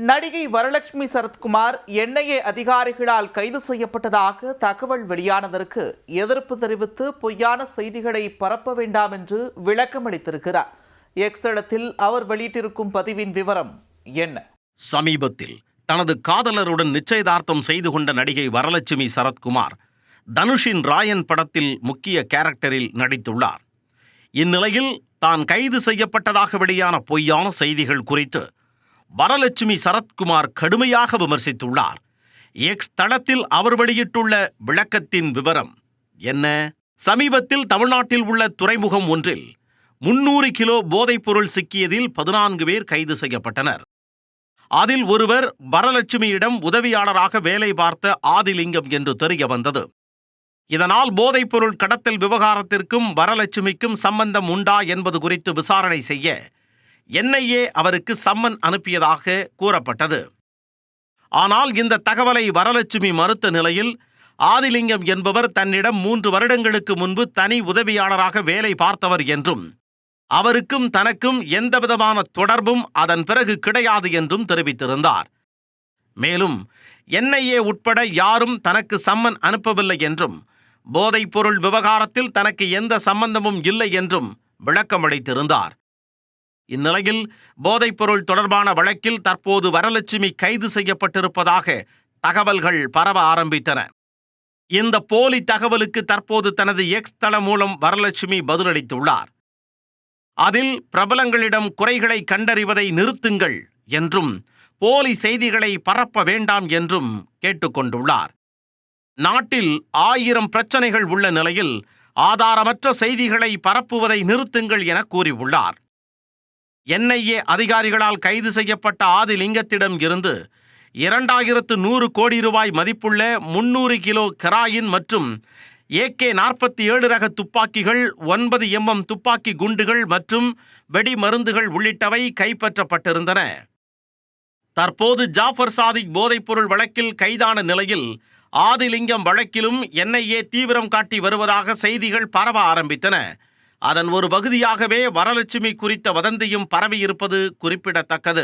நடிகை வரலட்சுமி சரத்குமார் என்ஐஏ அதிகாரிகளால் கைது செய்யப்பட்டதாக தகவல் வெளியானதற்கு எதிர்ப்பு தெரிவித்து பொய்யான செய்திகளை பரப்ப வேண்டாம் என்று விளக்கம் அளித்திருக்கிறார். எக்ஸ் தளத்தில் அவர் வெளியிட்டிருக்கும் பதிவின் விவரம் என்ன? சமீபத்தில் தனது காதலருடன் நிச்சயதார்த்தம் செய்து கொண்ட நடிகை வரலட்சுமி சரத்குமார் தனுஷின் ராயன் படத்தில் முக்கிய கேரக்டரில் நடித்துள்ளார். இந்நிலையில் தான் கைது செய்யப்பட்டதாக வெளியான பொய்யான செய்திகள் குறித்து வரலட்சுமி சரத்குமார் கடுமையாக விமர்சித்துள்ளார். எக்ஸ் தளத்தில் அவர் வெளியிட்டுள்ள விளக்கத்தின் விவரம் என்ன? சமீபத்தில் தமிழ்நாட்டில் உள்ள துறைமுகம் ஒன்றில் 300 கிலோ போதைப்பொருள் சிக்கியதில் 14 பேர் கைது செய்யப்பட்டனர். அதில் ஒருவர் வரலட்சுமியிடம் உதவியாளராக வேலை பார்த்த ஆதிலிங்கம் என்று தெரிய வந்தது. இதனால் போதைப்பொருள் கடத்தல் விவகாரத்திற்கும் வரலட்சுமிக்கும் சம்பந்தம் உண்டா என்பது குறித்து விசாரணை செய்ய என்ஐஏ அவருக்கு சம்மன் அனுப்பியதாக கூறப்பட்டது. ஆனால் இந்த தகவலை வரலட்சுமி மறுத்த நிலையில் ஆதிலிங்கம் என்பவர் தன்னிடம் 3 வருடங்களுக்கு முன்பு தனி உதவியாளராக வேலை பார்த்தவர் என்றும் அவருக்கும் தனக்கும் எந்தவிதமான தொடர்பும் அதன் பிறகு கிடையாது என்றும் தெரிவித்திருந்தார். மேலும் என்ஐஏ உட்பட யாரும் தனக்கு சம்மன் அனுப்பவில்லை என்றும் போதைப்பொருள் விவகாரத்தில் தனக்கு எந்த சம்பந்தமும் இல்லை என்றும் விளக்கமளித்திருந்தார். இந்நிலையில் போதைப்பொருள் தொடர்பான வழக்கில் தற்போது வரலட்சுமி கைது செய்யப்பட்டிருப்பதாக தகவல்கள் பரவ ஆரம்பித்தன. இந்த போலி தகவலுக்கு தற்போது தனது எக்ஸ் தளம் மூலம் வரலட்சுமி பதிலளித்துள்ளார். அதில் பிரபலங்களிடம் குறைகளை கண்டறிவதை நிறுத்துங்கள் என்றும் போலி செய்திகளை பரப்ப வேண்டாம் என்றும் கேட்டுக்கொண்டுள்ளார். நாட்டில் 1000 பிரச்சனைகள் உள்ள நிலையில் ஆதாரமற்ற செய்திகளை பரப்புவதை நிறுத்துங்கள் என கூறியுள்ளார். என்ஐஏ அதிகாரிகளால் கைது செய்யப்பட்ட ஆதிலிங்கத்திடம் இருந்து 2100 கோடி ரூபாய் மதிப்புள்ள 300 கிலோ ஹெராயின் மற்றும் AK-47 ரக துப்பாக்கிகள், 9 mm துப்பாக்கி குண்டுகள் மற்றும் வெடி மருந்துகள் உள்ளிட்டவை கைப்பற்றப்பட்டிருந்தன. தற்போது ஜாஃபர் சாதிக் போதைப்பொருள் வழக்கில் கைதான நிலையில் ஆதிலிங்கம் வழக்கிலும் என்ஐஏ தீவிரம் காட்டி வருவதாக செய்திகள் பரவ ஆரம்பித்தன. அதன் ஒரு பகுதியாகவே வரலட்சுமி குறித்த வதந்தியும் பரவியிருப்பது குறிப்பிடத்தக்கது.